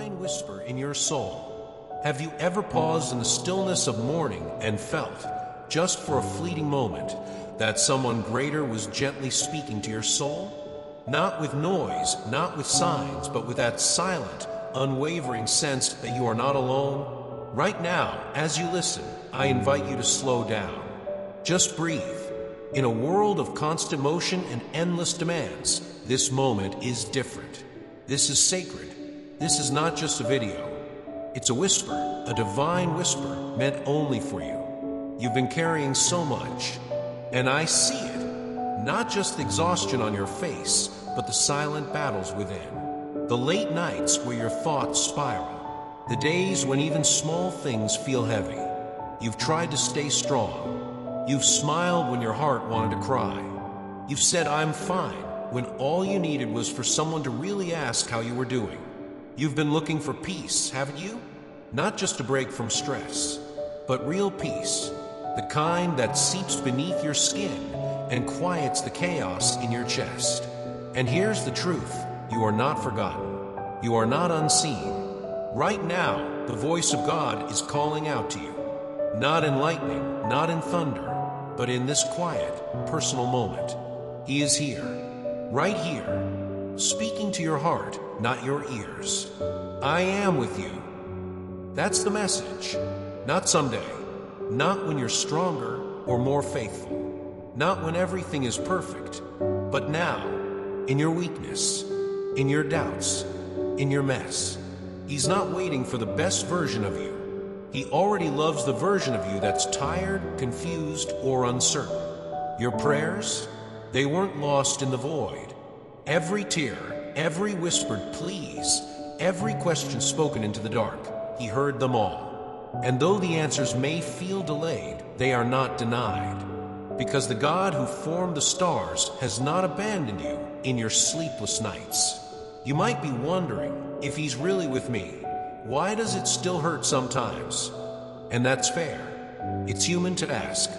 divine whisper in your soul. Have you ever paused in the stillness of morning and felt, just for a fleeting moment, that someone greater was gently speaking to your soul? Not with noise, not with signs, but with that silent, unwavering sense that you are not alone. Right now, as you listen, I invite you to slow down. Just breathe. In a world of constant motion and endless demands, this moment is different. This is sacred. This is not just a video. It's a whisper, a divine whisper meant only for you. You've been carrying so much, and I see it. Not just the exhaustion on your face, but the silent battles within. The late nights where your thoughts spiral. The days when even small things feel heavy. You've tried to stay strong. You've smiled when your heart wanted to cry. You've said, "I'm fine," when all you needed was for someone to really ask how you were doing. You've been looking for peace, haven't you? Not just a break from stress, but real peace. The kind that seeps beneath your skin and quiets the chaos in your chest. And here's the truth. You are not forgotten. You are not unseen. Right now, the voice of God is calling out to you. Not in lightning, not in thunder, but in this quiet, personal moment. He is here, right here, speaking to your heart, not your ears. I am with you. That's the message. Not someday, not when you're stronger or more faithful, not when everything is perfect, but now, in your weakness, in your doubts, in your mess. He's not waiting for the best version of you. He already loves the version of you that's tired, confused, or uncertain. Your prayers, they weren't lost in the void. Every tear, every whispered please, every question spoken into the dark, he heard them all. And though the answers may feel delayed, they are not denied. Because the God who formed the stars has not abandoned you in your sleepless nights. You might be wondering, if he's really with me, why does it still hurt sometimes? And that's fair. It's human to ask.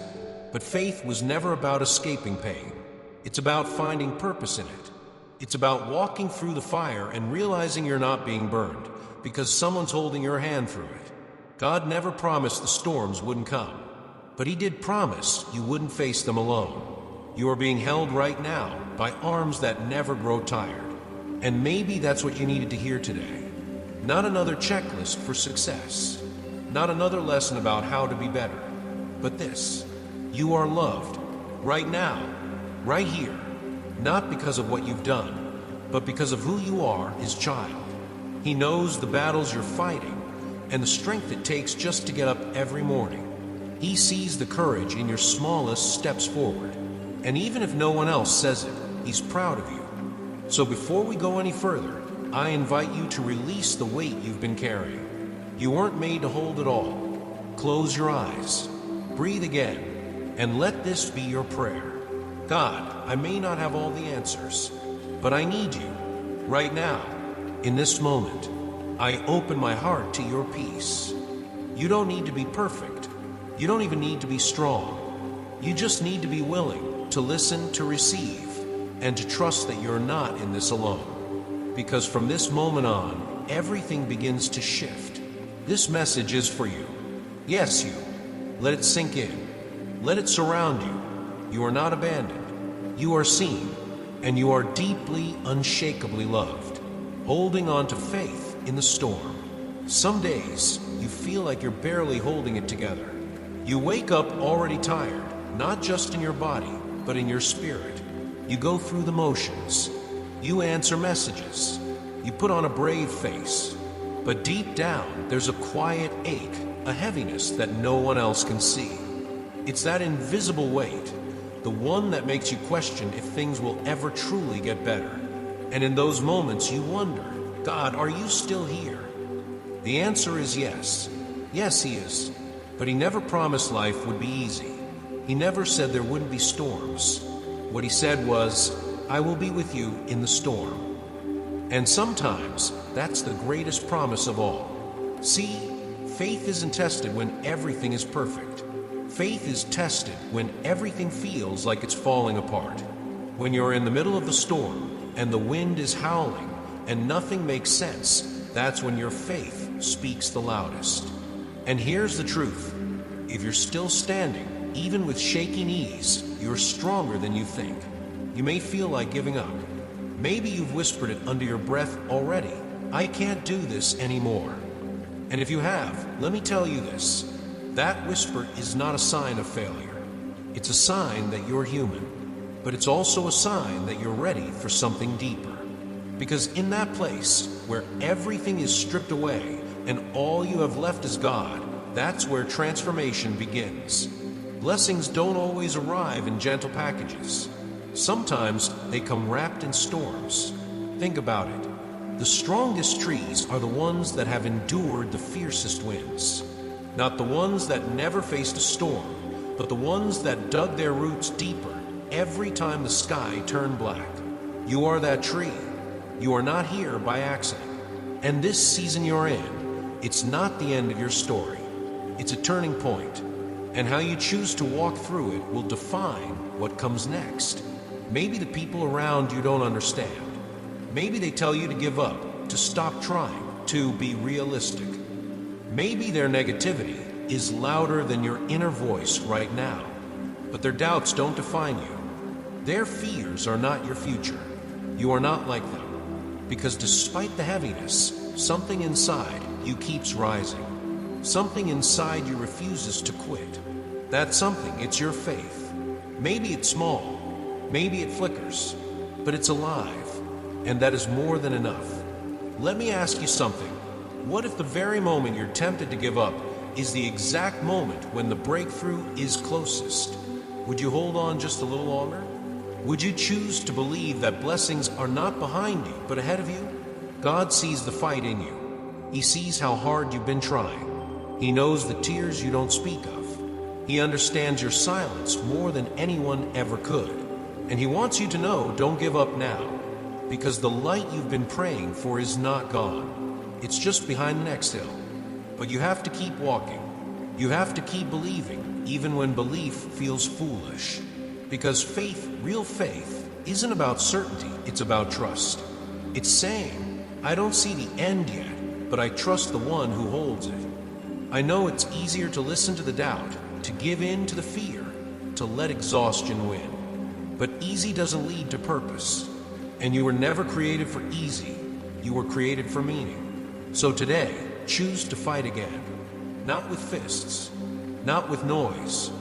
But faith was never about escaping pain. It's about finding purpose in it. It's about walking through the fire and realizing you're not being burned because someone's holding your hand through it. God never promised the storms wouldn't come, but he did promise you wouldn't face them alone. You are being held right now by arms that never grow tired. And maybe that's what you needed to hear today. Not another checklist for success. Not another lesson about how to be better. But this, you are loved. Right now. Right here. Not because of what you've done, but because of who you are, his child. He knows the battles you're fighting and the strength it takes just to get up every morning. He sees the courage in your smallest steps forward. And even if no one else says it, he's proud of you. So before we go any further, I invite you to release the weight you've been carrying. You weren't made to hold it all. Close your eyes, breathe again, and let this be your prayer. God, I may not have all the answers, but I need you. Right now, in this moment, I open my heart to your peace. You don't need to be perfect. You don't even need to be strong. You just need to be willing to listen, to receive, and to trust that you're not in this alone. Because from this moment on, everything begins to shift. This message is for you. Yes, you. Let it sink in. Let it surround you. You are not abandoned. You are seen, and you are deeply, unshakably loved. Holding on to faith in the storm. Some days, you feel like you're barely holding it together. You wake up already tired, not just in your body, but in your spirit. You go through the motions. You answer messages. You put on a brave face. But deep down, there's a quiet ache, a heaviness that no one else can see. It's that invisible weight, the one that makes you question if things will ever truly get better. And in those moments, you wonder, God, are you still here? The answer is yes. Yes, he is. But he never promised life would be easy. He never said there wouldn't be storms. What he said was, I will be with you in the storm. And sometimes, that's the greatest promise of all. See, faith isn't tested when everything is perfect. Faith is tested when everything feels like it's falling apart. When you're in the middle of the storm, and the wind is howling, and nothing makes sense, that's when your faith speaks the loudest. And here's the truth. If you're still standing, even with shaky knees, you're stronger than you think. You may feel like giving up. Maybe you've whispered it under your breath already. I can't do this anymore. And if you have, let me tell you this. That whisper is not a sign of failure. It's a sign that you're human. But it's also a sign that you're ready for something deeper. Because in that place where everything is stripped away and all you have left is God, that's where transformation begins. Blessings don't always arrive in gentle packages. Sometimes they come wrapped in storms. Think about it. The strongest trees are the ones that have endured the fiercest winds. Not the ones that never faced a storm, but the ones that dug their roots deeper every time the sky turned black. You are that tree. You are not here by accident. And this season you're in, it's not the end of your story. It's a turning point. And how you choose to walk through it will define what comes next. Maybe the people around you don't understand. Maybe they tell you to give up, to stop trying, to be realistic. Maybe their negativity is louder than your inner voice right now. But their doubts don't define you. Their fears are not your future. You are not like them. Because despite the heaviness, something inside you keeps rising. Something inside you refuses to quit. That something, it's your faith. Maybe it's small, maybe it flickers, but it's alive, and that is more than enough. Let me ask you something. What if the very moment you're tempted to give up is the exact moment when the breakthrough is closest? Would you hold on just a little longer? Would you choose to believe that blessings are not behind you, but ahead of you? God sees the fight in you. He sees how hard you've been trying. He knows the tears you don't speak of. He understands your silence more than anyone ever could. And He wants you to know, don't give up now, because the light you've been praying for is not gone. It's just behind the next hill. But you have to keep walking. You have to keep believing, even when belief feels foolish. Because faith, real faith, isn't about certainty, it's about trust. It's saying, I don't see the end yet, but I trust the one who holds it. I know it's easier to listen to the doubt, to give in to the fear, to let exhaustion win. But easy doesn't lead to purpose. And you were never created for easy, you were created for meaning. So today, choose to fight again. Not with fists, not with noise,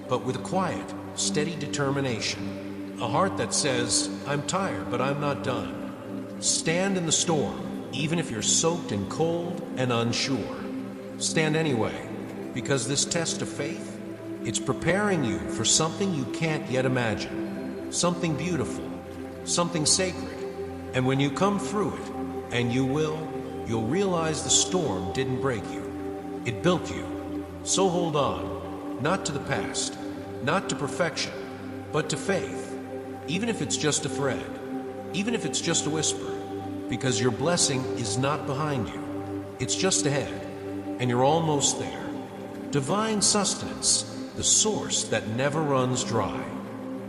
but with a quiet, steady determination. A heart that says, I'm tired, but I'm not done. Stand in the storm, even if you're soaked and cold and unsure. Stand anyway, because this test of faith, it's preparing you for something you can't yet imagine. Something beautiful, something sacred. And when you come through it, and you will, you'll realize the storm didn't break you. It built you. So hold on, not to the past, not to perfection, but to faith, even if it's just a thread, even if it's just a whisper, because your blessing is not behind you. It's just ahead, and you're almost there. Divine sustenance, the source that never runs dry.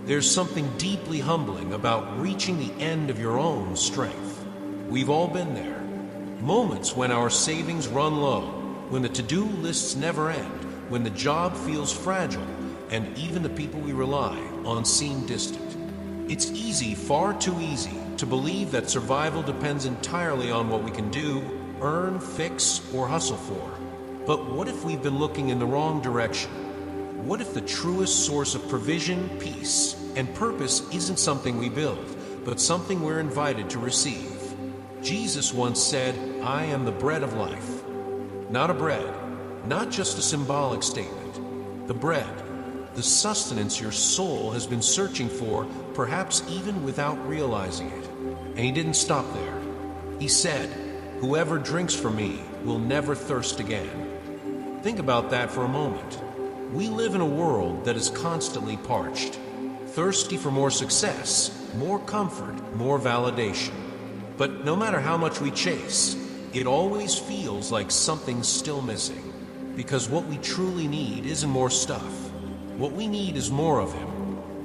There's something deeply humbling about reaching the end of your own strength. We've all been there. Moments when our savings run low, when the to-do lists never end, when the job feels fragile, and even the people we rely on seem distant. It's easy, far too easy, to believe that survival depends entirely on what we can do, earn, fix, or hustle for. But what if we've been looking in the wrong direction? What if the truest source of provision, peace, and purpose isn't something we build, but something we're invited to receive? Jesus once said, I am the bread of life. Not a bread, not just a symbolic statement. The bread, the sustenance your soul has been searching for, perhaps even without realizing it. And He didn't stop there. He said, whoever drinks from me will never thirst again. Think about that for a moment. We live in a world that is constantly parched, thirsty for more success, more comfort, more validation. But no matter how much we chase, it always feels like something's still missing. Because what we truly need isn't more stuff. What we need is more of Him.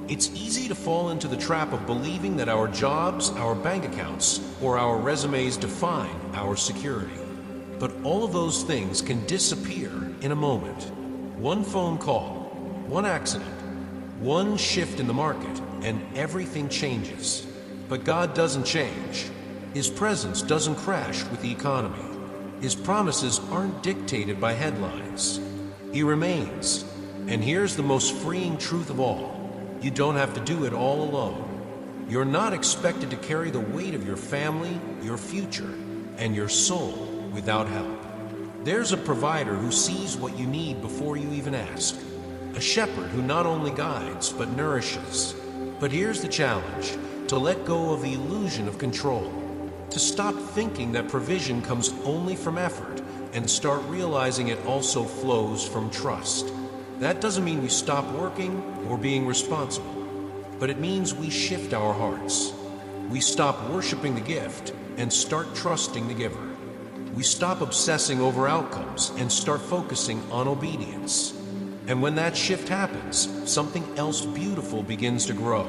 It's easy to fall into the trap of believing that our jobs, our bank accounts, or our resumes define our security. But all of those things can disappear in a moment. One phone call, one accident, one shift in the market, and everything changes. But God doesn't change. His presence doesn't crash with the economy. His promises aren't dictated by headlines. He remains. And here's the most freeing truth of all. You don't have to do it all alone. You're not expected to carry the weight of your family, your future, and your soul without help. There's a provider who sees what you need before you even ask. A shepherd who not only guides, but nourishes. But here's the challenge: to let go of the illusion of control. To stop thinking that provision comes only from effort and start realizing it also flows from trust. That doesn't mean we stop working or being responsible, but it means we shift our hearts. We stop worshiping the gift and start trusting the giver. We stop obsessing over outcomes and start focusing on obedience. And when that shift happens, something else beautiful begins to grow.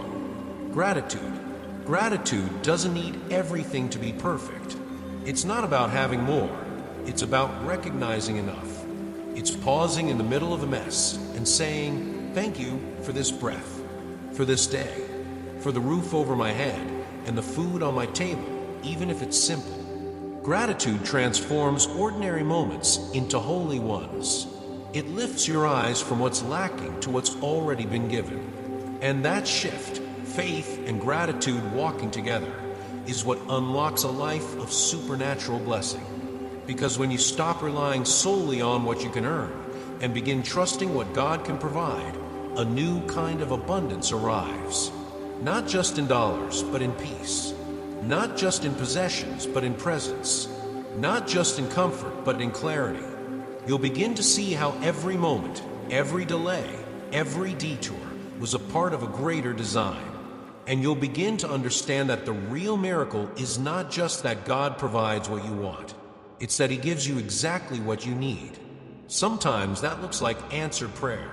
Gratitude. Gratitude doesn't need everything to be perfect. It's not about having more. It's about recognizing enough. It's pausing in the middle of a mess and saying, thank you for this breath, for this day, for the roof over my head and the food on my table, even if it's simple. Gratitude transforms ordinary moments into holy ones. It lifts your eyes from what's lacking to what's already been given. And that shift, faith and gratitude walking together, is what unlocks a life of supernatural blessing. Because when you stop relying solely on what you can earn and begin trusting what God can provide, a new kind of abundance arrives. Not just in dollars, but in peace. Not just in possessions, but in presence. Not just in comfort, but in clarity. You'll begin to see how every moment, every delay, every detour was a part of a greater design. And you'll begin to understand that the real miracle is not just that God provides what you want. It's that He gives you exactly what you need. Sometimes that looks like answered prayer.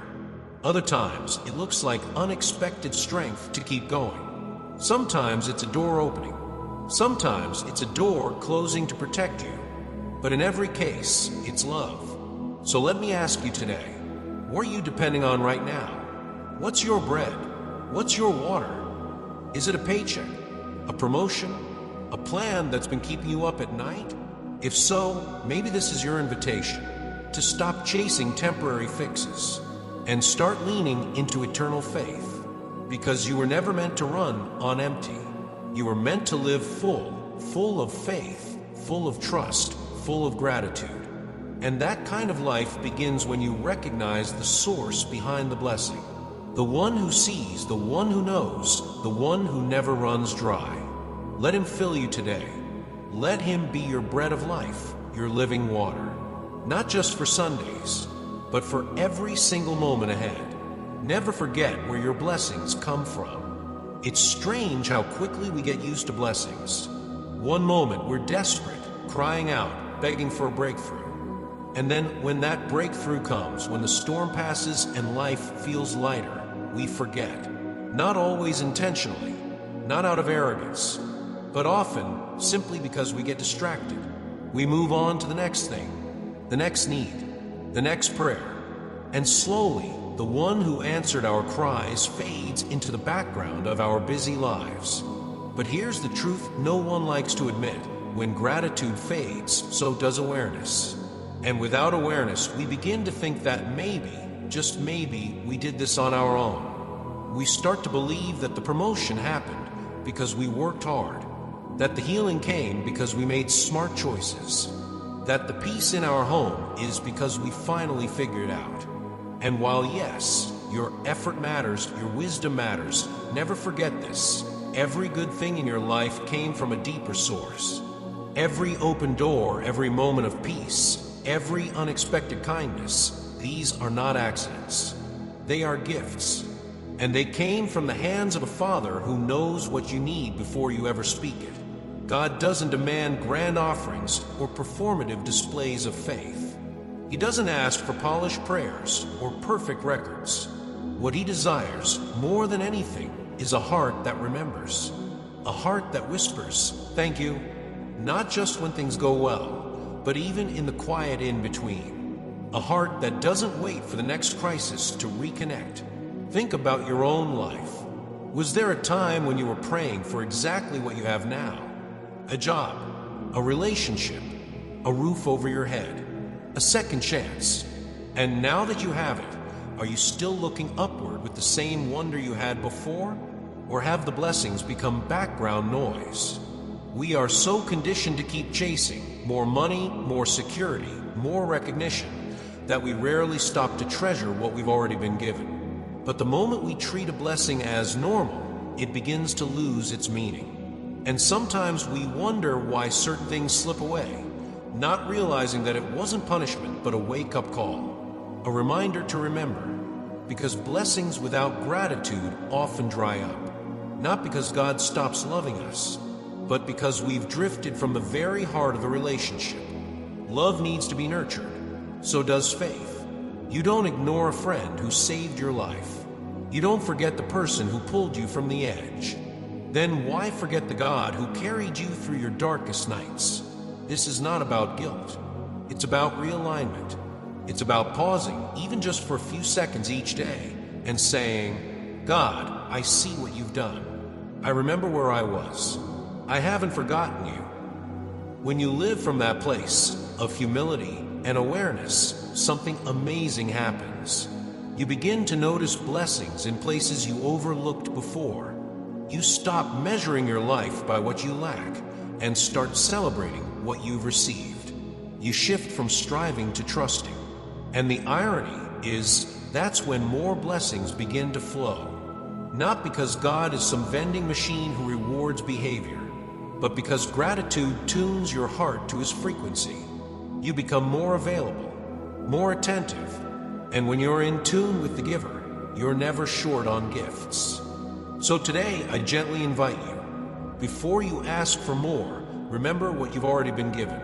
Other times it looks like unexpected strength to keep going. Sometimes it's a door opening. Sometimes it's a door closing to protect you. But in every case, it's love. So let me ask you today, what are you depending on right now? What's your bread? What's your water? Is it a paycheck? A promotion? A plan that's been keeping you up at night? If so, maybe this is your invitation to stop chasing temporary fixes and start leaning into eternal faith. Because you were never meant to run on empty. You were meant to live full of faith, full of trust, full of gratitude. And that kind of life begins when you recognize the source behind the blessing. The one who sees, the one who knows, the one who never runs dry. Let Him fill you today. Let Him be your bread of life, your living water. Not just for Sundays, but for every single moment ahead. Never forget where your blessings come from. It's strange how quickly we get used to blessings. One moment we're desperate, crying out, begging for a breakthrough. And then when that breakthrough comes, when the storm passes and life feels lighter, we forget. Not always intentionally, not out of arrogance, but often simply because we get distracted. We move on to the next thing, the next need, the next prayer. And slowly, the one who answered our cries fades into the background of our busy lives. But here's the truth no one likes to admit. When gratitude fades, so does awareness. And without awareness, we begin to think that maybe, just maybe, we did this on our own. We start to believe that the promotion happened because we worked hard, that the healing came because we made smart choices, that the peace in our home is because we finally figured out. And while yes, your effort matters, your wisdom matters, never forget this. Every good thing in your life came from a deeper source. Every open door, every moment of peace, every unexpected kindness, these are not accidents. They are gifts. And they came from the hands of a Father who knows what you need before you ever speak it. God doesn't demand grand offerings or performative displays of faith. He doesn't ask for polished prayers or perfect records. What He desires, more than anything, is a heart that remembers. A heart that whispers, thank you, not just when things go well, but even in the quiet in-between. A heart that doesn't wait for the next crisis to reconnect. Think about your own life. Was there a time when you were praying for exactly what you have now? A job, a relationship, a roof over your head, a second chance. And now that you have it, are you still looking upward with the same wonder you had before? Or have the blessings become background noise? We are so conditioned to keep chasing more money, more security, more recognition, that we rarely stop to treasure what we've already been given. But the moment we treat a blessing as normal, it begins to lose its meaning. And sometimes we wonder why certain things slip away, not realizing that it wasn't punishment, but a wake-up call, a reminder to remember, because blessings without gratitude often dry up, not because God stops loving us, but because we've drifted from the very heart of the relationship. Love needs to be nurtured, so does faith. You don't ignore a friend who saved your life. You don't forget the person who pulled you from the edge. Then why forget the God who carried you through your darkest nights? This is not about guilt. It's about realignment. It's about pausing, even just for a few seconds each day, and saying, God, I see what you've done. I remember where I was. I haven't forgotten you. When you live from that place of humility and awareness, something amazing happens. You begin to notice blessings in places you overlooked before. You stop measuring your life by what you lack and start celebrating what you've received. You shift from striving to trusting. And the irony is, that's when more blessings begin to flow. Not because God is some vending machine who rewards behavior, but because gratitude tunes your heart to His frequency. You become more available, more attentive, and when you're in tune with the giver, you're never short on gifts. So today, I gently invite you, before you ask for more, remember what you've already been given.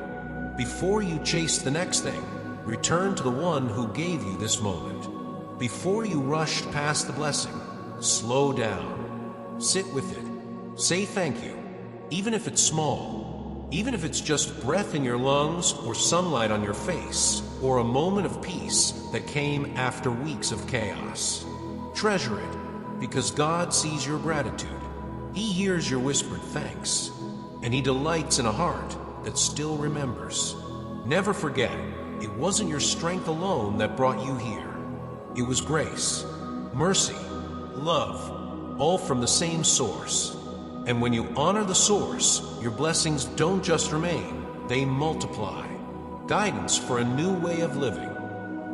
Before you chase the next thing, return to the one who gave you this moment. Before you rush past the blessing, slow down. Sit with it. Say thank you, even if it's small, even if it's just breath in your lungs or sunlight on your face, or a moment of peace that came after weeks of chaos. Treasure it, because God sees your gratitude. He hears your whispered thanks, and He delights in a heart that still remembers. Never forget, it wasn't your strength alone that brought you here. It was grace, mercy, love, all from the same source. And when you honor the source, your blessings don't just remain, they multiply. Guidance for a new way of living.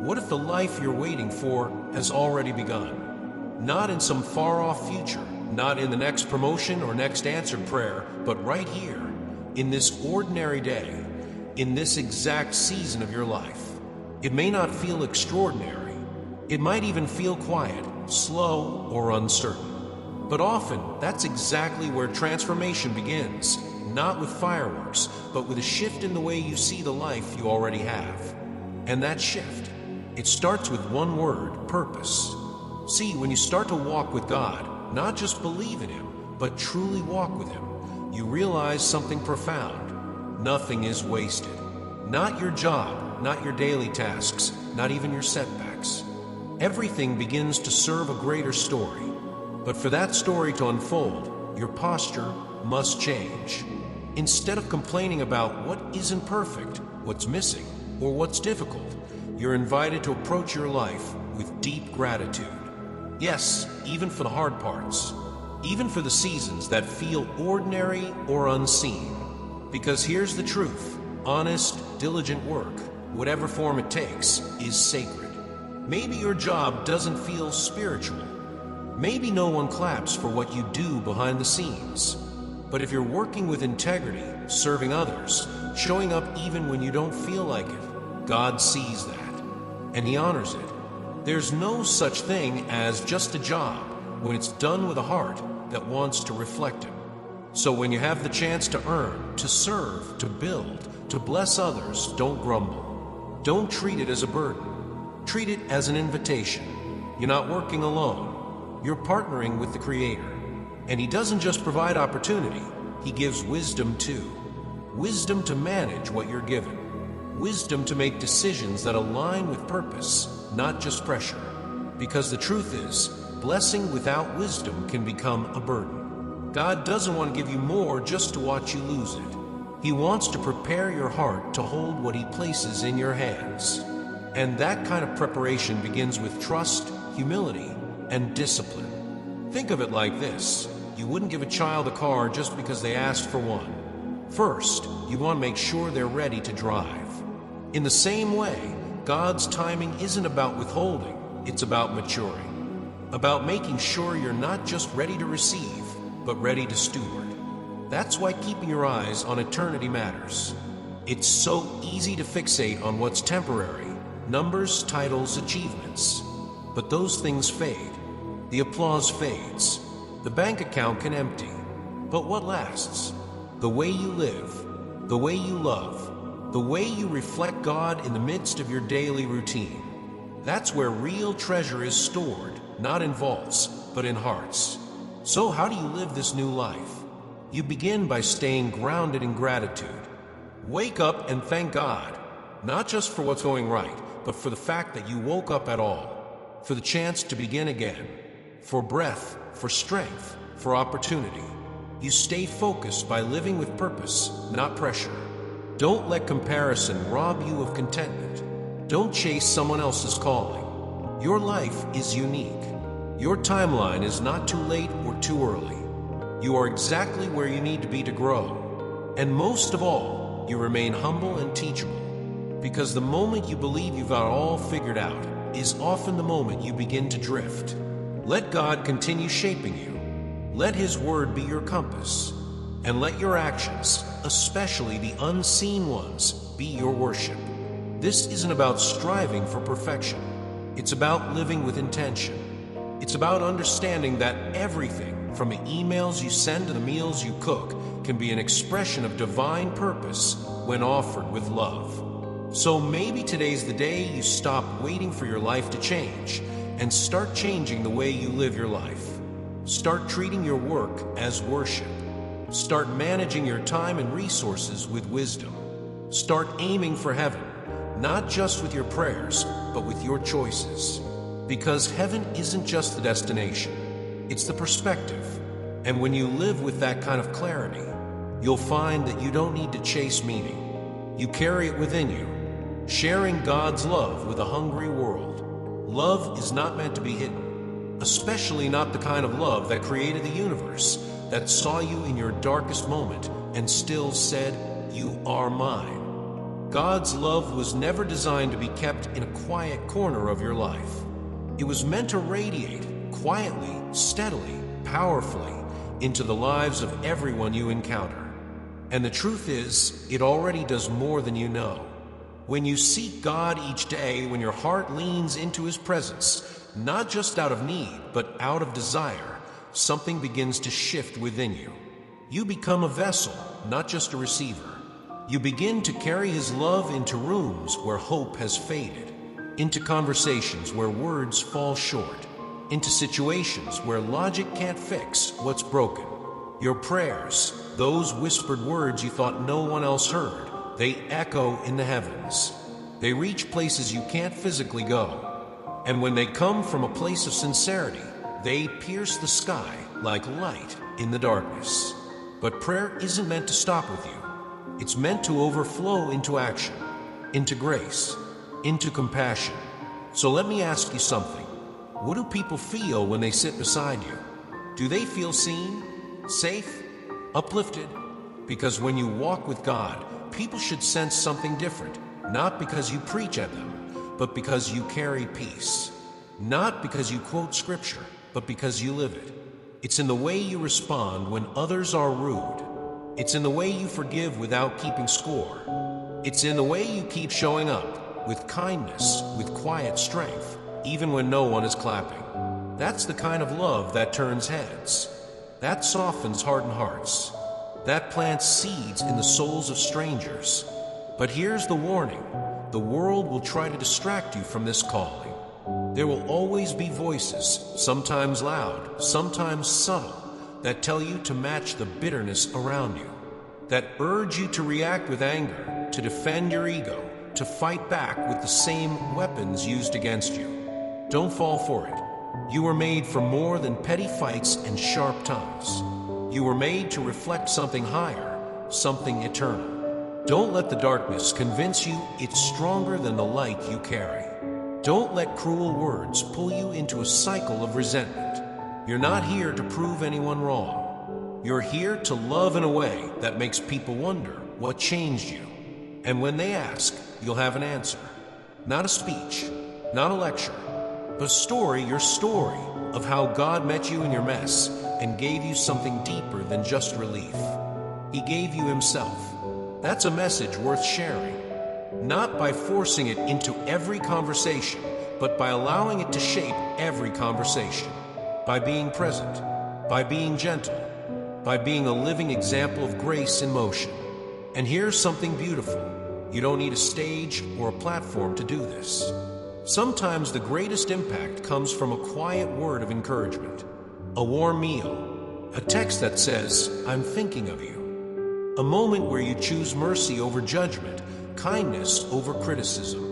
What if the life you're waiting for has already begun? Not in some far-off future, not in the next promotion or next answered prayer, but right here, in this ordinary day, in this exact season of your life. It may not feel extraordinary. It might even feel quiet, slow, or uncertain. But often, that's exactly where transformation begins, not with fireworks, but with a shift in the way you see the life you already have. And that shift, it starts with one word: purpose. See, when you start to walk with God, not just believe in Him, but truly walk with Him, you realize something profound. Nothing is wasted. Not your job, not your daily tasks, not even your setbacks. Everything begins to serve a greater story. But for that story to unfold, your posture must change. Instead of complaining about what isn't perfect, what's missing, or what's difficult, you're invited to approach your life with deep gratitude. Yes, even for the hard parts. Even for the seasons that feel ordinary or unseen. Because here's the truth: honest, diligent work, whatever form it takes, is sacred. Maybe your job doesn't feel spiritual. Maybe no one claps for what you do behind the scenes. But if you're working with integrity, serving others, showing up even when you don't feel like it, God sees that, and He honors it. There's no such thing as just a job when it's done with a heart that wants to reflect Him. So when you have the chance to earn, to serve, to build, to bless others, don't grumble. Don't treat it as a burden. Treat it as an invitation. You're not working alone. You're partnering with the Creator. And He doesn't just provide opportunity, He gives wisdom too. Wisdom to manage what you're given. Wisdom to make decisions that align with purpose, not just pressure. Because the truth is, blessing without wisdom can become a burden. God doesn't want to give you more just to watch you lose it. He wants to prepare your heart to hold what He places in your hands. And that kind of preparation begins with trust, humility, and discipline. Think of it like this. You wouldn't give a child a car just because they asked for one. First, you want to make sure they're ready to drive. In the same way, God's timing isn't about withholding, it's about maturing. About making sure you're not just ready to receive, but ready to steward. That's why keeping your eyes on eternity matters. It's so easy to fixate on what's temporary, numbers, titles, achievements. But those things fade. The applause fades. The bank account can empty. But what lasts? The way you live, the way you love, the way you reflect God in the midst of your daily routine. That's where real treasure is stored, not in vaults, but in hearts. So how do you live this new life? You begin by staying grounded in gratitude. Wake up and thank God, not just for what's going right, but for the fact that you woke up at all, for the chance to begin again, for breath, for strength, for opportunity. You stay focused by living with purpose, not pressure. Don't let comparison rob you of contentment. Don't chase someone else's calling. Your life is unique. Your timeline is not too late or too early. You are exactly where you need to be to grow. And most of all, you remain humble and teachable. Because the moment you believe you've got it all figured out is often the moment you begin to drift. Let God continue shaping you. Let His word be your compass. And let your actions, especially the unseen ones, be your worship. This isn't about striving for perfection. It's about living with intention. It's about understanding that everything, from the emails you send to the meals you cook, can be an expression of divine purpose when offered with love. So maybe today's the day you stop waiting for your life to change and start changing the way you live your life. Start treating your work as worship. Start managing your time and resources with wisdom. Start aiming for heaven, not just with your prayers, but with your choices. Because heaven isn't just the destination. It's the perspective. And when you live with that kind of clarity, you'll find that you don't need to chase meaning. You carry it within you, sharing God's love with a hungry world. Love is not meant to be hidden, especially not the kind of love that created the universe, that saw you in your darkest moment and still said, "You are mine." God's love was never designed to be kept in a quiet corner of your life. It was meant to radiate quietly, steadily, powerfully into the lives of everyone you encounter. And the truth is, it already does more than you know. When you seek God each day, when your heart leans into His presence, not just out of need, but out of desire, something begins to shift within you. You become a vessel, not just a receiver. You begin to carry His love into rooms where hope has faded, into conversations where words fall short, into situations where logic can't fix what's broken. Your prayers, those whispered words you thought no one else heard, they echo in the heavens. They reach places you can't physically go. And when they come from a place of sincerity, they pierce the sky like light in the darkness. But prayer isn't meant to stop with you. It's meant to overflow into action, into grace, into compassion. So let me ask you something. What do people feel when they sit beside you? Do they feel seen, safe, uplifted? Because when you walk with God, people should sense something different, not because you preach at them, but because you carry peace. Not because you quote scripture, but because you live it. It's in the way you respond when others are rude. It's in the way you forgive without keeping score. It's in the way you keep showing up with kindness, with quiet strength, even when no one is clapping. That's the kind of love that turns heads. That softens hardened hearts. That plants seeds in the souls of strangers. But here's the warning. The world will try to distract you from this calling. There will always be voices, sometimes loud, sometimes subtle, that tell you to match the bitterness around you, that urge you to react with anger, to defend your ego, to fight back with the same weapons used against you. Don't fall for it. You were made for more than petty fights and sharp tongues. You were made to reflect something higher, something eternal. Don't let the darkness convince you it's stronger than the light you carry. Don't let cruel words pull you into a cycle of resentment. You're not here to prove anyone wrong. You're here to love in a way that makes people wonder what changed you. And when they ask, you'll have an answer. Not a speech, not a lecture, but your story of how God met you in your mess and gave you something deeper than just relief. He gave you Himself. That's a message worth sharing. Not by forcing it into every conversation, but by allowing it to shape every conversation. By being present, by being gentle, by being a living example of grace in motion. And here's something beautiful. You don't need a stage or a platform to do this. Sometimes the greatest impact comes from a quiet word of encouragement, a warm meal, a text that says, "I'm thinking of you." A moment where you choose mercy over judgment, kindness over criticism.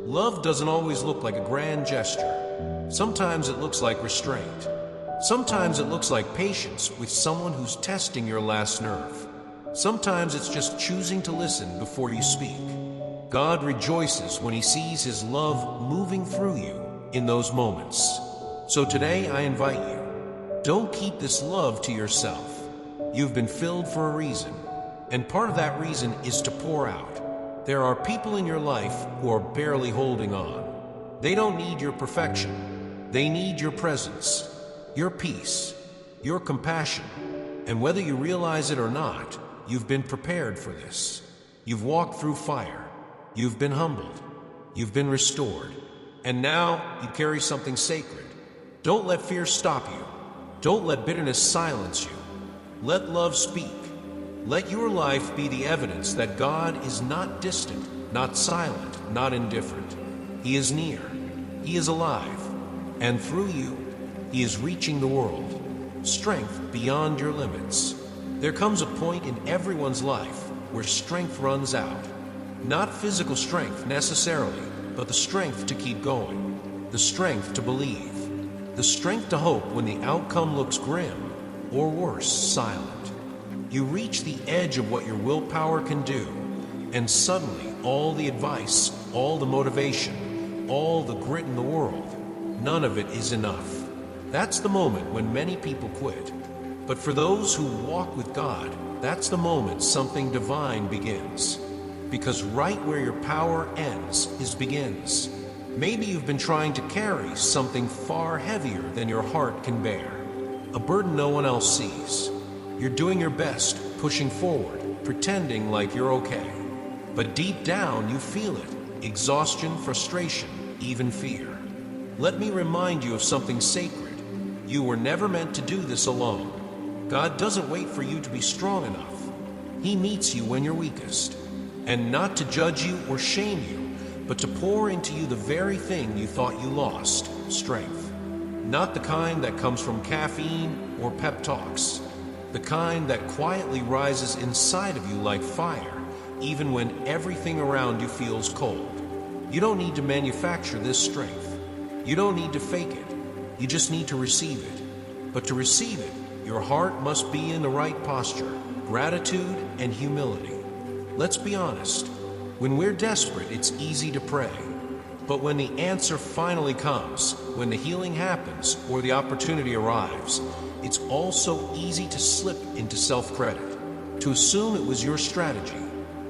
Love doesn't always look like a grand gesture. Sometimes it looks like restraint. Sometimes it looks like patience with someone who's testing your last nerve. Sometimes it's just choosing to listen before you speak. God rejoices when He sees His love moving through you in those moments. So today I invite you, don't keep this love to yourself. You've been filled for a reason, and part of that reason is to pour out. There are people in your life who are barely holding on. They don't need your perfection. They need your presence, your peace, your compassion. And whether you realize it or not, you've been prepared for this. You've walked through fire. You've been humbled. You've been restored. And now you carry something sacred. Don't let fear stop you. Don't let bitterness silence you. Let love speak. Let your life be the evidence that God is not distant, not silent, not indifferent. He is near. He is alive. And through you, He is reaching the world. Strength beyond your limits. There comes a point in everyone's life where strength runs out. Not physical strength necessarily, but the strength to keep going. The strength to believe. The strength to hope when the outcome looks grim, or worse, silent. You reach the edge of what your willpower can do, and suddenly all the advice, all the motivation, all the grit in the world, none of it is enough. That's the moment when many people quit. But for those who walk with God, that's the moment something divine begins. Because right where your power ends is begins. Maybe you've been trying to carry something far heavier than your heart can bear. A burden no one else sees. You're doing your best, pushing forward, pretending like you're okay. But deep down you feel it. Exhaustion, frustration, even fear. Let me remind you of something sacred. You were never meant to do this alone. God doesn't wait for you to be strong enough. He meets you when you're weakest. And not to judge you or shame you, but to pour into you the very thing you thought you lost, strength. Not the kind that comes from caffeine or pep talks. The kind that quietly rises inside of you like fire, even when everything around you feels cold. You don't need to manufacture this strength. You don't need to fake it. You just need to receive it. But to receive it, your heart must be in the right posture, gratitude and humility. Let's be honest. When we're desperate, it's easy to pray. But when the answer finally comes, when the healing happens or the opportunity arrives, it's also easy to slip into self-credit, to assume it was your strategy,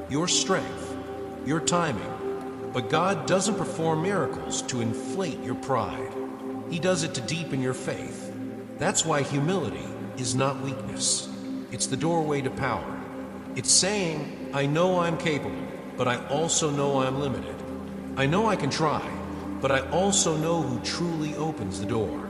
your strength, your timing. But God doesn't perform miracles to inflate your pride. He does it to deepen your faith. That's why humility is not weakness. It's the doorway to power. It's saying, I know I'm capable, but I also know I'm limited. I know I can try, but I also know who truly opens the door.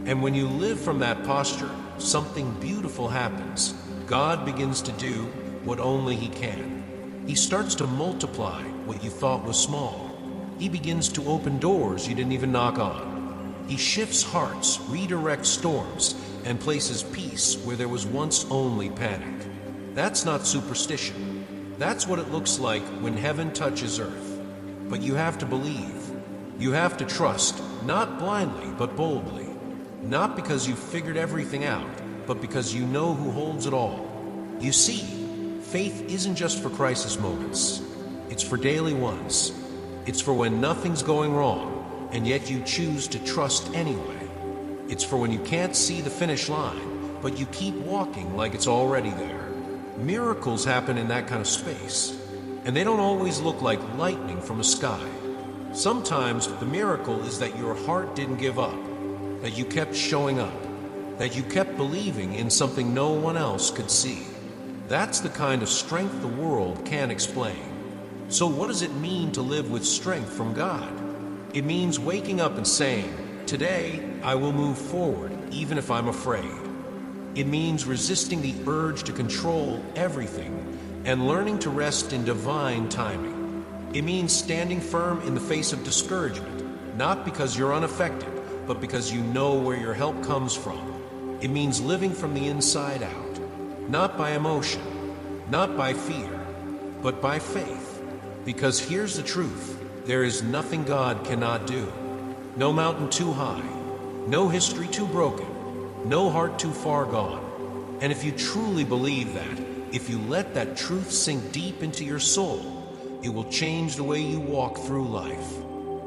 And when you live from that posture, something beautiful happens. God begins to do what only He can. He starts to multiply what you thought was small. He begins to open doors you didn't even knock on. He shifts hearts, redirects storms, and places peace where there was once only panic. That's not superstition. That's what it looks like when heaven touches earth. But you have to believe. You have to trust, not blindly, but boldly. Not because you've figured everything out, but because you know who holds it all. You see, faith isn't just for crisis moments. It's for daily ones. It's for when nothing's going wrong, and yet you choose to trust anyway. It's for when you can't see the finish line, but you keep walking like it's already there. Miracles happen in that kind of space, and they don't always look like lightning from the sky. Sometimes the miracle is that your heart didn't give up, that you kept showing up, that you kept believing in something no one else could see. That's the kind of strength the world can't explain. So what does it mean to live with strength from God? It means waking up and saying, "Today I will move forward even if I'm afraid." It means resisting the urge to control everything and learning to rest in divine timing. It means standing firm in the face of discouragement, not because you're unaffected, but because you know where your help comes from. It means living from the inside out, not by emotion, not by fear, but by faith. Because here's the truth, there is nothing God cannot do. No mountain too high, no history too broken, no heart too far gone. And if you truly believe that, if you let that truth sink deep into your soul, it will change the way you walk through life.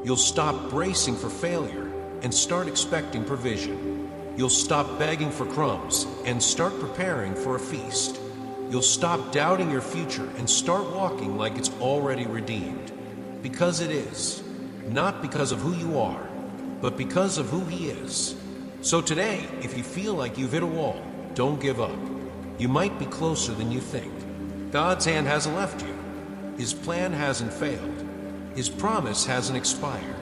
You'll stop bracing for failure and start expecting provision. You'll stop begging for crumbs and start preparing for a feast. You'll stop doubting your future and start walking like it's already redeemed. Because it is. Not because of who you are, but because of who He is. So today, if you feel like you've hit a wall, don't give up. You might be closer than you think. God's hand hasn't left you. His plan hasn't failed. His promise hasn't expired.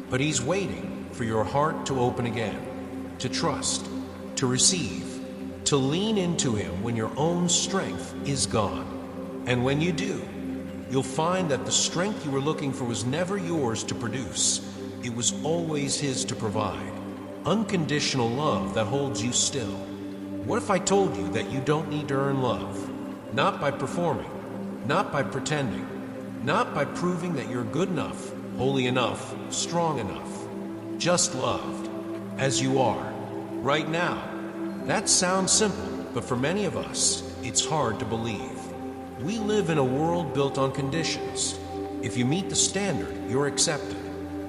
But He's waiting for your heart to open again, to trust, to receive, to lean into Him when your own strength is gone. And when you do, you'll find that the strength you were looking for was never yours to produce. It was always His to provide. Unconditional love that holds you still. What if I told you that you don't need to earn love? Not by performing, not by pretending, not by proving that you're good enough, holy enough, strong enough. Just loved, as you are, right now. That sounds simple, but for many of us, it's hard to believe. We live in a world built on conditions. If you meet the standard, you're accepted.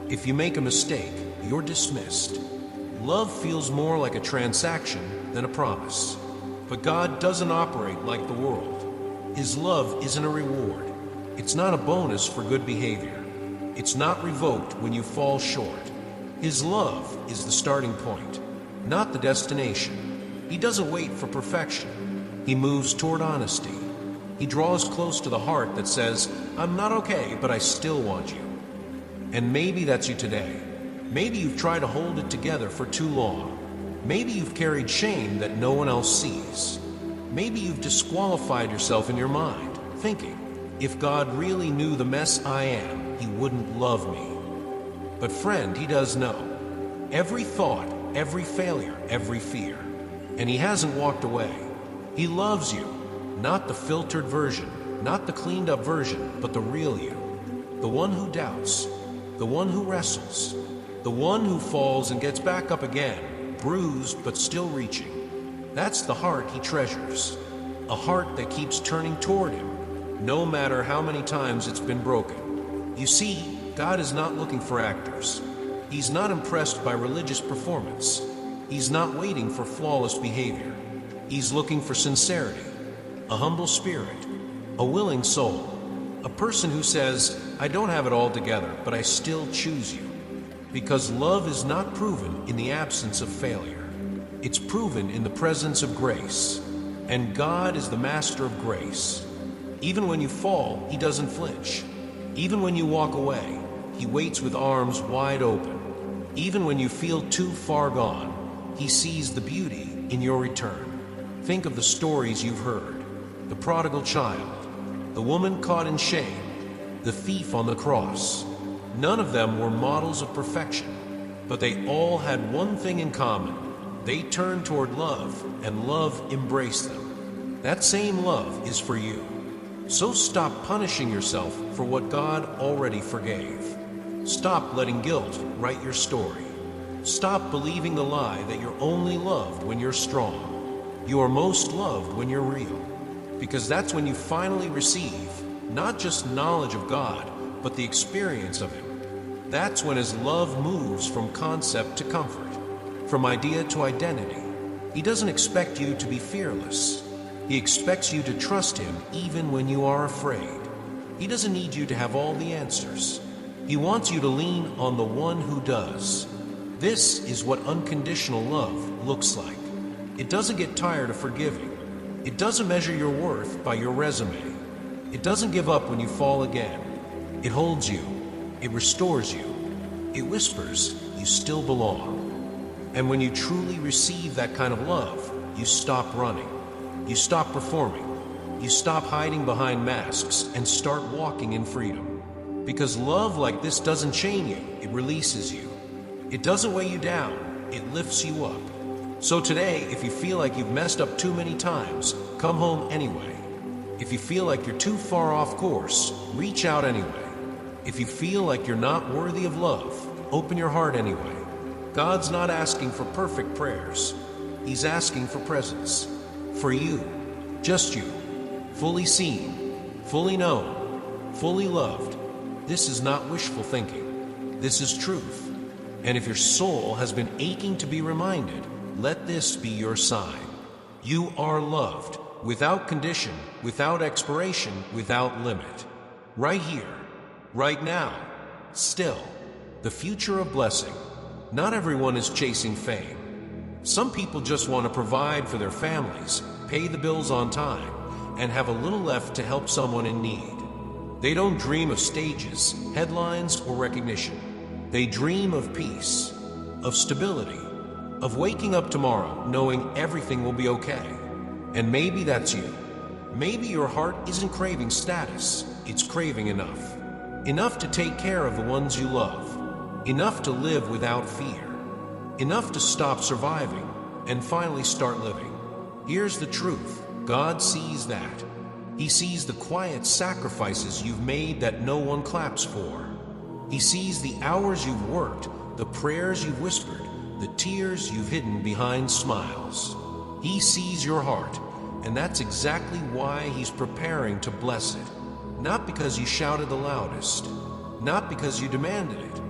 If you make a mistake, you're dismissed. Love feels more like a transaction than a promise. But God doesn't operate like the world. His love isn't a reward. It's not a bonus for good behavior. It's not revoked when you fall short. His love is the starting point, not the destination. He doesn't wait for perfection. He moves toward honesty. He draws close to the heart that says, "I'm not okay, but I still want you." And maybe that's you today. Maybe you've tried to hold it together for too long. Maybe you've carried shame that no one else sees. Maybe you've disqualified yourself in your mind, thinking, if God really knew the mess I am, He wouldn't love me. But friend, He does know. Every thought, every failure, every fear. And He hasn't walked away. He loves you, not the filtered version, not the cleaned up version, but the real you. The one who doubts, the one who wrestles, the one who falls and gets back up again, bruised but still reaching. That's the heart He treasures. A heart that keeps turning toward Him, no matter how many times it's been broken. You see, God is not looking for actors. He's not impressed by religious performance. He's not waiting for flawless behavior. He's looking for sincerity, a humble spirit, a willing soul, a person who says, "I don't have it all together, but I still choose you." Because love is not proven in the absence of failure. It's proven in the presence of grace. And God is the master of grace. Even when you fall, He doesn't flinch. Even when you walk away, He waits with arms wide open. Even when you feel too far gone, He sees the beauty in your return. Think of the stories you've heard. The prodigal child, the woman caught in shame, the thief on the cross. None of them were models of perfection, but they all had one thing in common. They turned toward love, and love embraced them. That same love is for you. So stop punishing yourself for what God already forgave. Stop letting guilt write your story. Stop believing the lie that you're only loved when you're strong. You are most loved when you're real, because that's when you finally receive not just knowledge of God, but the experience of Him. That's when His love moves from concept to comfort, from idea to identity. He doesn't expect you to be fearless. He expects you to trust Him even when you are afraid. He doesn't need you to have all the answers. He wants you to lean on the one who does. This is what unconditional love looks like. It doesn't get tired of forgiving. It doesn't measure your worth by your resume. It doesn't give up when you fall again. It holds you. It restores you. It whispers, you still belong. And when you truly receive that kind of love, you stop running. You stop performing. You stop hiding behind masks and start walking in freedom. Because love like this doesn't chain you, it releases you. It doesn't weigh you down, it lifts you up. So today, if you feel like you've messed up too many times, come home anyway. If you feel like you're too far off course, reach out anyway. If you feel like you're not worthy of love, open your heart anyway. God's not asking for perfect prayers. He's asking for presence. For you, just you, fully seen, fully known, fully loved. This is not wishful thinking. This is truth. And if your soul has been aching to be reminded, let this be your sign. You are loved, without condition, without expiration, without limit. Right here, right now, still. The future of blessing. Not everyone is chasing fame. Some people just want to provide for their families, pay the bills on time, and have a little left to help someone in need. They don't dream of stages, headlines, or recognition. They dream of peace, of stability, of waking up tomorrow knowing everything will be okay. And maybe that's you. Maybe your heart isn't craving status, it's craving enough. Enough to take care of the ones you love. Enough to live without fear. Enough to stop surviving and finally start living. Here's the truth. God sees that. He sees the quiet sacrifices you've made that no one claps for. He sees the hours you've worked, the prayers you've whispered, the tears you've hidden behind smiles. He sees your heart, and that's exactly why He's preparing to bless it. Not because you shouted the loudest, not because you demanded it,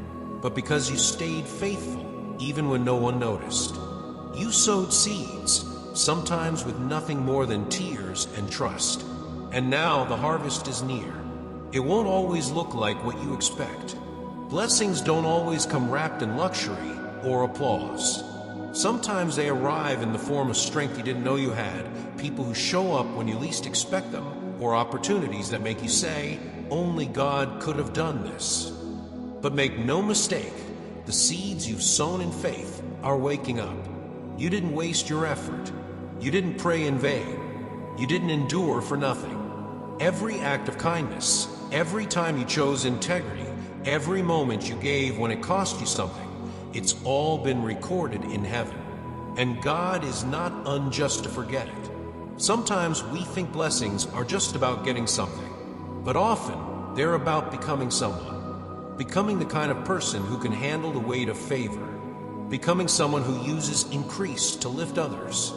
but because you stayed faithful even when no one noticed. You sowed seeds, sometimes with nothing more than tears and trust. And now the harvest is near. It won't always look like what you expect. Blessings don't always come wrapped in luxury or applause. Sometimes they arrive in the form of strength you didn't know you had, people who show up when you least expect them, or opportunities that make you say, only God could have done this. But make no mistake, the seeds you've sown in faith are waking up. You didn't waste your effort. You didn't pray in vain. You didn't endure for nothing. Every act of kindness, every time you chose integrity, every moment you gave when it cost you something, it's all been recorded in heaven. And God is not unjust to forget it. Sometimes we think blessings are just about getting something, but often they're about becoming someone. Becoming the kind of person who can handle the weight of favor. Becoming someone who uses increase to lift others.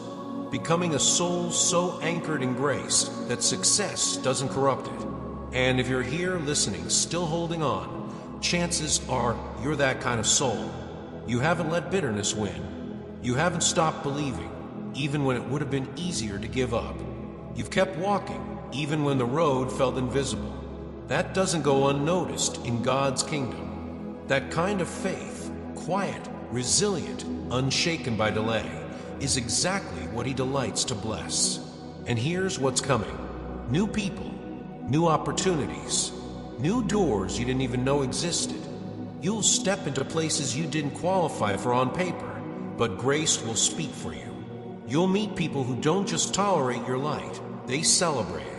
Becoming a soul so anchored in grace that success doesn't corrupt it. And if you're here listening, still holding on, chances are you're that kind of soul. You haven't let bitterness win. You haven't stopped believing, even when it would have been easier to give up. You've kept walking, even when the road felt invisible. That doesn't go unnoticed in God's kingdom. That kind of faith, quiet, resilient, unshaken by delay, is exactly what He delights to bless. And here's what's coming. New people, new opportunities, new doors you didn't even know existed. You'll step into places you didn't qualify for on paper, but grace will speak for you. You'll meet people who don't just tolerate your light, they celebrate it.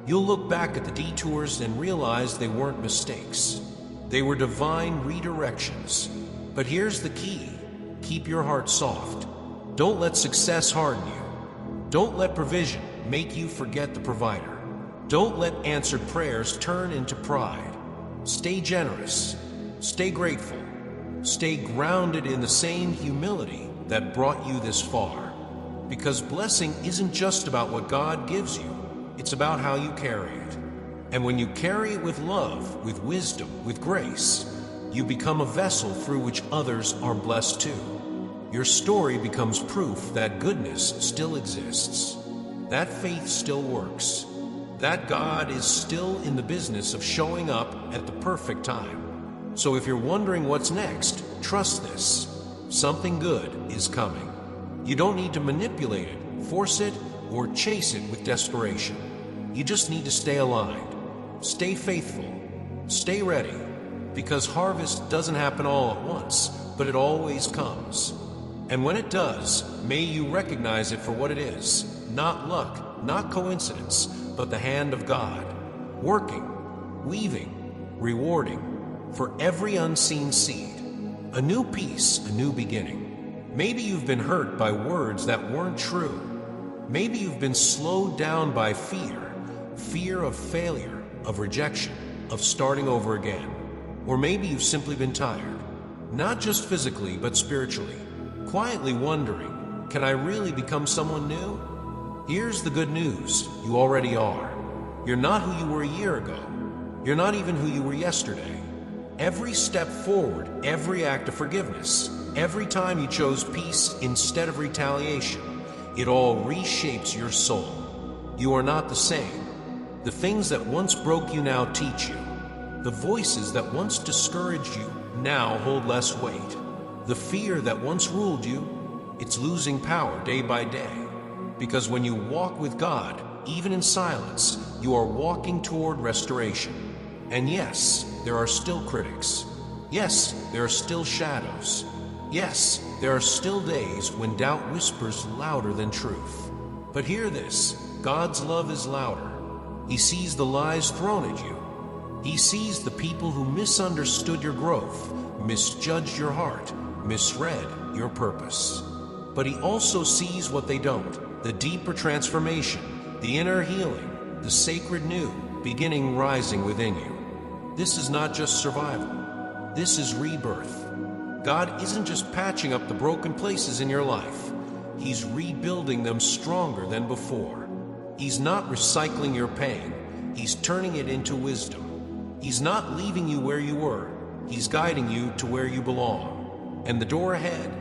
You'll look back at the detours and realize they weren't mistakes. They were divine redirections. But here's the key. Keep your heart soft. Don't let success harden you. Don't let provision make you forget the provider. Don't let answered prayers turn into pride. Stay generous. Stay grateful. Stay grounded in the same humility that brought you this far. Because blessing isn't just about what God gives you, it's about how you carry it. And when you carry it with love, with wisdom, with grace, you become a vessel through which others are blessed too. Your story becomes proof that goodness still exists, that faith still works, that God is still in the business of showing up at the perfect time. So if you're wondering what's next, trust this. Something good is coming. You don't need to manipulate it, force it, or chase it with desperation. You just need to stay aligned. Stay faithful. Stay ready. Because harvest doesn't happen all at once, but it always comes. And when it does, may you recognize it for what it is. Not luck, not coincidence, but the hand of God. Working, weaving, rewarding for every unseen seed. A new peace, a new beginning. Maybe you've been hurt by words that weren't true. Maybe you've been slowed down by fear of failure, of rejection, of starting over again. Or maybe you've simply been tired, not just physically, but spiritually, quietly wondering, can I really become someone new? Here's the good news, you already are. You're not who you were a year ago. You're not even who you were yesterday. Every step forward, every act of forgiveness, every time you chose peace instead of retaliation, it all reshapes your soul. You are not the same. The things that once broke you now teach you. The voices that once discouraged you now hold less weight. The fear that once ruled you, it's losing power day by day. Because when you walk with God, even in silence, you are walking toward restoration. And yes, there are still critics. Yes, there are still shadows. Yes, there are still days when doubt whispers louder than truth. But hear this, God's love is louder. He sees the lies thrown at you. He sees the people who misunderstood your growth, misjudged your heart, misread your purpose. But he also sees what they don't, the deeper transformation, the inner healing, the sacred new beginning rising within you. This is not just survival. This is rebirth. God isn't just patching up the broken places in your life. He's rebuilding them stronger than before. He's not recycling your pain. He's turning it into wisdom. He's not leaving you where you were. He's guiding you to where you belong. And the door ahead,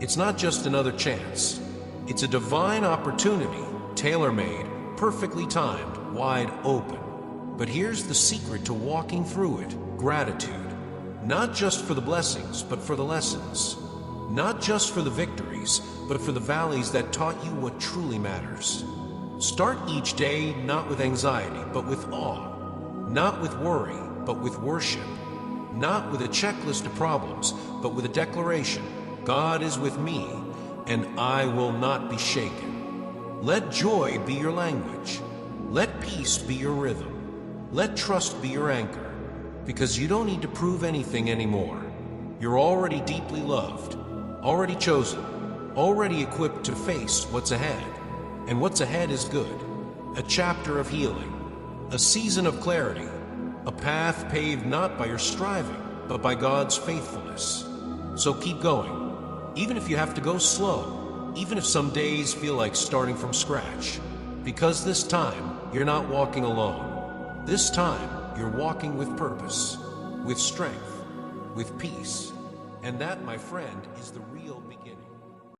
it's not just another chance. It's a divine opportunity, tailor-made, perfectly timed, wide open. But here's the secret to walking through it, gratitude. Not just for the blessings, but for the lessons. Not just for the victories, but for the valleys that taught you what truly matters. Start each day not with anxiety, but with awe. Not with worry, but with worship. Not with a checklist of problems, but with a declaration. God is with me, and I will not be shaken. Let joy be your language. Let peace be your rhythm. Let trust be your anchor. Because you don't need to prove anything anymore. You're already deeply loved, already chosen, already equipped to face what's ahead. And what's ahead is good. A chapter of healing, a season of clarity, a path paved not by your striving, but by God's faithfulness. So keep going, even if you have to go slow, even if some days feel like starting from scratch. Because this time, you're not walking alone. This time, you're walking with purpose, with strength, with peace. And that, my friend, is the real beginning.